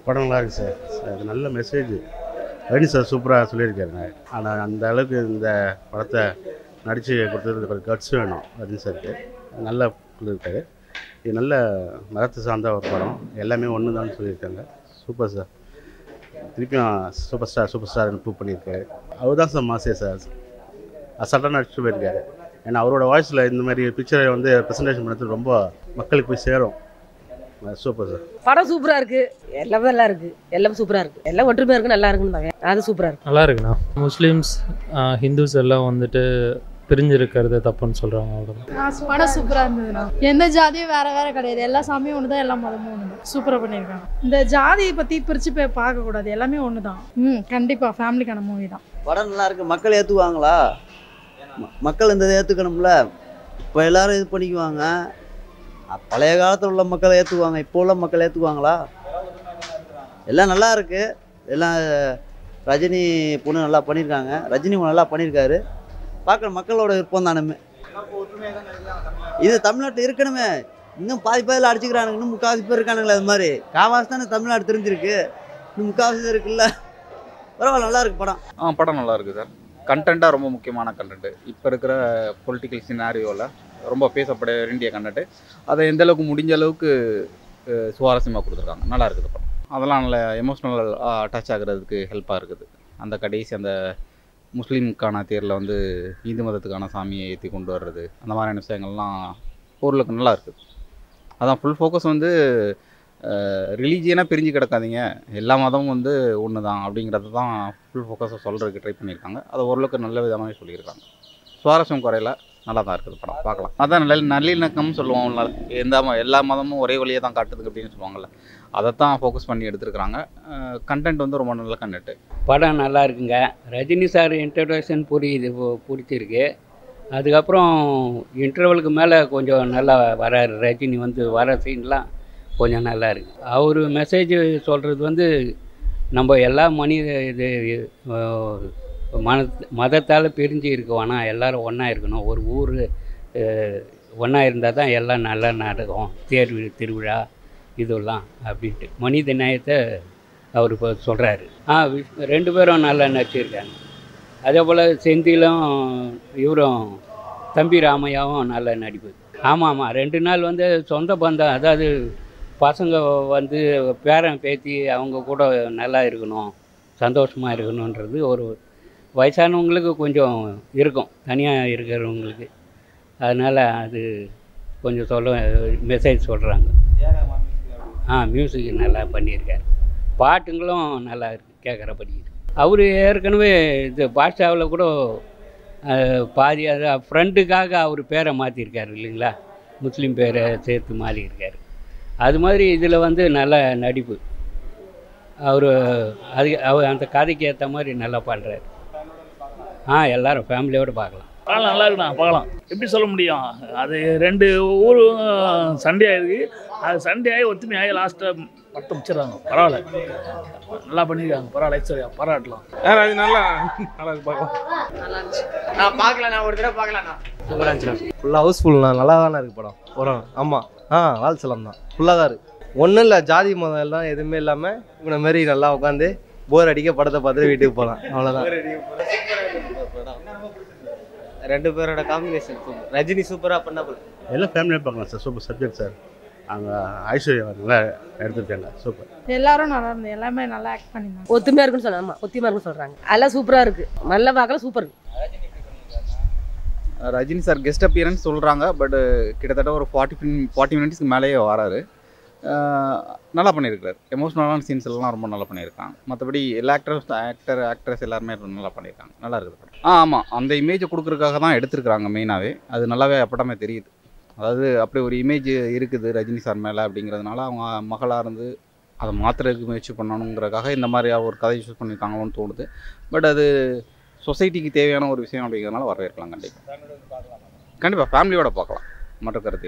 படம் நல்லா இருக்குது சார். அது நல்ல மெசேஜ். ரஜினி சார் சூப்பராக சொல்லியிருக்காருங்க. ஆனால் அந்த அளவுக்கு இந்த படத்தை நடித்து கொடுத்தது ஒரு கட்ஸ் வேணும் ரஜினி சாருக்கு. நல்லா சொல்லியிருக்காரு. இது நல்ல மதத்தை சார்ந்த ஒரு படம். எல்லாமே ஒன்று தான் சொல்லியிருக்காங்க. Super sir. திருப்பியும் சூப்பர் ஸ்டார்னு ப்ரூவ் பண்ணியிருக்காரு. அவர் தான் சார் மாசே சார். அசால்ட்டாக நடிச்சுட்டு போயிருக்காரு. ஏன்னா அவரோட வாய்ஸில் இந்த மாதிரி பிக்சரை வந்து ப்ரெசன்டேஷன் பண்ணுறது ரொம்ப மக்களுக்கு போய் சேரும். Super sir. படம் சூப்பராக இருக்குது. எல்லாமே நல்லா இருக்குது. எல்லாம் சூப்பராக இருக்குது. எல்லாம் ஒற்றுமையாக இருக்குது. நல்லா இருக்குன்னு அது சூப்பராக இருக்குது. நல்லா இருக்குண்ணா. முஸ்லீம்ஸ் ஹிந்துஸ் எல்லாம் வந்துட்டு பிரிஞ்சிருக்கிறது தப்புன்னு சொல்கிறாங்க. அவ்வளோ படம் சூப்பராக இருந்ததுண்ணா. எந்த ஜாதியும் வேறு வேறு கிடையாது. எல்லா சாமியும் ஒன்று தான், எல்லா மதமும் ஒன்று தான். சூப்பராக பண்ணியிருக்காங்க. இந்த ஜாதியை பற்றி பிரித்து போய் பார்க்கக்கூடாது. எல்லாமே ஒன்று தான். கண்டிப்பாக ஃபேமிலிக்கான மூவி தான். படம் நல்லா இருக்குது. மக்கள் ஏற்றுவாங்களா? மக்கள் இந்த ஏற்றுக்கணும்ல. இப்போ எல்லோரும் இது பண்ணிக்குவாங்க. பழைய காலத்தில் உள்ள மக்களை ஏற்றுக்குவாங்க. இப்போ உள்ள மக்கள் ஏற்றுக்குவாங்களா? எல்லாம் நல்லா இருக்குது. எல்லாம் ரஜினி பொண்ணு நல்லா பண்ணியிருக்காங்க. ரஜினி நல்லா பண்ணியிருக்காரு. பார்க்குற மக்களோட விருப்பம் தானே. இது தமிழ்நாட்டில் இருக்கணுமே. இன்னும் பாதியில் அடிச்சுக்கிறானுங்க. இன்னும் முக்கால்வாசி பேர் இருக்கானுங்களே. அது மாதிரி காவாசி தானே தமிழ்நாடு தெரிஞ்சிருக்கு. இன்னும் முக்கால்வாசி இருக்குல்ல. பரவாயில்ல, நல்லா இருக்குது படம். படம் நல்லா இருக்குது சார். கண்டென்ட்டாக ரொம்ப முக்கியமான கண்டென்ட்டு. இப்போ இருக்கிற பொலிட்டிக்கல் சினாரியோவில் ரொம்ப பேசப்பட வேண்டிய கண்டென்ட்டு. அதை எந்தளவுக்கு முடிஞ்ச அளவுக்கு சுவாரஸ்யமாக கொடுத்துருக்காங்க. நல்லா இருக்குது படம். அதெல்லாம் நல்ல எமோஷ்னல் அட்டாச் ஆகிறதுக்கு ஹெல்ப்பாக இருக்குது. அந்த கடைசி அந்த முஸ்லீமுக்கான தேரில் வந்து இந்து மதத்துக்கான சாமியை ஏற்றி கொண்டு வர்றது, அந்த மாதிரியான விஷயங்கள்லாம் பொருளுக்கு நல்லா இருக்குது. அதான் ஃபுல் ஃபோக்கஸ் வந்து ரிலீஜியனாக பிரிஞ்சு கிடக்காதீங்க, எல்லா மதமும் வந்து ஒன்று தான் அப்படிங்கிறது தான் ஃபுல் ஃபோக்கஸை சொல்கிறதுக்கு ட்ரை பண்ணியிருக்காங்க. அதை ஓரளவுக்கு நல்ல விதமாகவே சொல்லியிருக்காங்க. சுவாரஸ்யம் குறையில நல்லா தான் இருக்குது படம். பார்க்கலாம். அதான் நல்லிணக்கம்னு சொல்லுவோம்ல. எல்லா மதமும் ஒரே வழியை தான் காட்டுது அப்படின்னு சொல்லுவாங்கள்ல. அதை தான் ஃபோக்கஸ் பண்ணி எடுத்துருக்குறாங்க. கண்டென்ட் வந்து ரொம்ப நல்ல கண்டென்ட்டு. படம் நல்லா இருக்குங்க. ரஜினி சார் இன்ட்ரடக்ஷன் பிடிச்சிருக்கு. அதுக்கப்புறம் இன்டர்வலுக்கு மேலே கொஞ்சம் நல்லா வராரு. ரஜினி வந்து வர சீன்லாம் கொஞ்சம் நல்லா இருக்குது. அவர் மெசேஜ் சொல்கிறது வந்து நம்ம எல்லா மதத்தால் பிரிஞ்சு இருக்குவானா, எல்லோரும் ஒன்றா இருக்கணும். ஒரு ஊர் ஒன்றா இருந்தால் தான் எல்லாம் நல்லா நடக்கும். திருவிழா இதெல்லாம் அப்படின்ட்டு மனித நேயத்தை அவர் இப்போ சொல்கிறாரு. ரெண்டு பேரும் நல்லா நடிச்சிருக்காங்க. அதே போல் செந்திலும் இவரும் தம்பி ராமையாவும் நல்ல நடிப்பு. ஆமாம், 2 நாள் வந்து சொந்த பந்தம், அதாவது பசங்க வந்து பேரன் பேத்தி அவங்க கூட நல்லா இருக்கணும், சந்தோஷமாக இருக்கணுன்றது ஒரு வயசானவங்களுக்கு கொஞ்சம் இருக்கும், தனியாக இருக்கிறவங்களுக்கு. அதனால் அது கொஞ்சம் மெசேஜ் சொல்கிறாங்க. மியூசிக் நல்லா பண்ணியிருக்காரு. பாட்டுங்களும் நல்லா இருக்குது, கேட்குறபடி. அவர் ஏற்கனவே இது பாட்ஷாவில் கூட பாதி அது ஃப்ரெண்டுக்காக அவர் பேரை மாற்றிருக்காரு இல்லைங்களா, முஸ்லீம் பேரை சேர்த்து மாறியிருக்காரு. அது மாதிரி இதில் வந்து நல்ல நடிப்பு. அவர் அந்த கதைக்கு ஏற்ற மாதிரி நல்லா பண்ணுறாரு. எல்லோரும் ஃபேமிலியோடு பார்க்கலாம். நல்லா இருக்குண்ணா, பார்க்கலாம். எப்படி சொல்ல முடியும்? அது 2 ஊரும் சண்டே ஆகிருக்கு. அது சண்டே ஆகி ஒத்துமையாகி லாஸ்ட்டாக படத்தை முடிச்சிடறாங்க. பரவாயில்ல, நல்லா பண்ணியிருக்காங்க. பரவாயில்ல, சரியா பாராட்டலாம். அது நல்லா பார்க்கலாம். நல்லா இருந்துச்சு. நான் பார்க்கல, நான் ஒரு தடவை பார்க்கலண்ணா. சூப்பராக இருந்துச்சு. ஃபுல்லாக ஹவுஸ்ஃபுல்ண்ணா. நல்லா தானே இருக்குது படம். ஆமாம், வால்சலம் தான். ஃபுல்லாக தான் இருக்குது. ஒன்றும் இல்லை, ஜாதி மதம் எல்லாம் எதுவுமே இல்லாமல் இவனை மாரி நல்லா உட்காந்து போர் அடிக்க படத்தை பார்த்துட்டு வீட்டுக்கு போகலாம். அவ்வளோதான். 2 பேரோட காம்பினேஷன் சூப்பர். ரஜினி சூப்பராக பண்ண எல்லாம் ஃபேமிலியாக பார்க்கலாம் சார். Super subject sir. அங்கே ஐஸ்வர்யா நல்லா எடுத்துருக்காங்க. சூப்பர். எல்லாரும் நல்லா இருந்தது. எல்லாமே நல்லா ஆக்ட் பண்ணியிருந்தாங்க. ஒத்துமையாக இருக்குன்னு சொன்னாங்க. ஒத்துமையாக இருக்குன்னு சொல்கிறாங்க. எல்லாம் சூப்பராக இருக்குது. நல்லா பார்க்கலாம். Super. Rajini sir guest appearance சொல்கிறாங்க. பட் கிட்டத்தட்ட ஒரு 40 மினிட்ஸ்க்கு மேலேயே வராரு. நல்லா பண்ணியிருக்காரு. எமோஷ்னலான சீன்ஸ் எல்லாம் ரொம்ப நல்லா பண்ணியிருக்காங்க. மற்றபடி எல்லா ஆக்டர்ஸ் எல்லாருமே நல்லா பண்ணியிருக்காங்க. நல்லா இருக்குது படம். ஆமாம், அந்த இமேஜை கொடுக்குறதுக்காக தான் எடுத்துருக்குறாங்க மெயினாகவே. அது நல்லாவே அப்பட்டமே தெரியுது. அதாவது அப்படி ஒரு இமேஜ் இருக்குது ரஜினி சார் மேலே அப்படிங்கிறதுனால அவங்க மகளாக இருந்து அதை மாற்றுறதுக்கு முயற்சி பண்ணணுங்கிறதுக்காக இந்த மாதிரி ஒரு கதை சூஸ் பண்ணியிருக்காங்களோன்னு தோணுது. பட் அது சொசைட்டிக்கு தேவையான ஒரு விஷயம் அப்படிங்கிறதுனால வரவேற்கலாம். கண்டிப்பாக ஃபேமிலியோட பார்க்கலாம். மற்ற கருத்து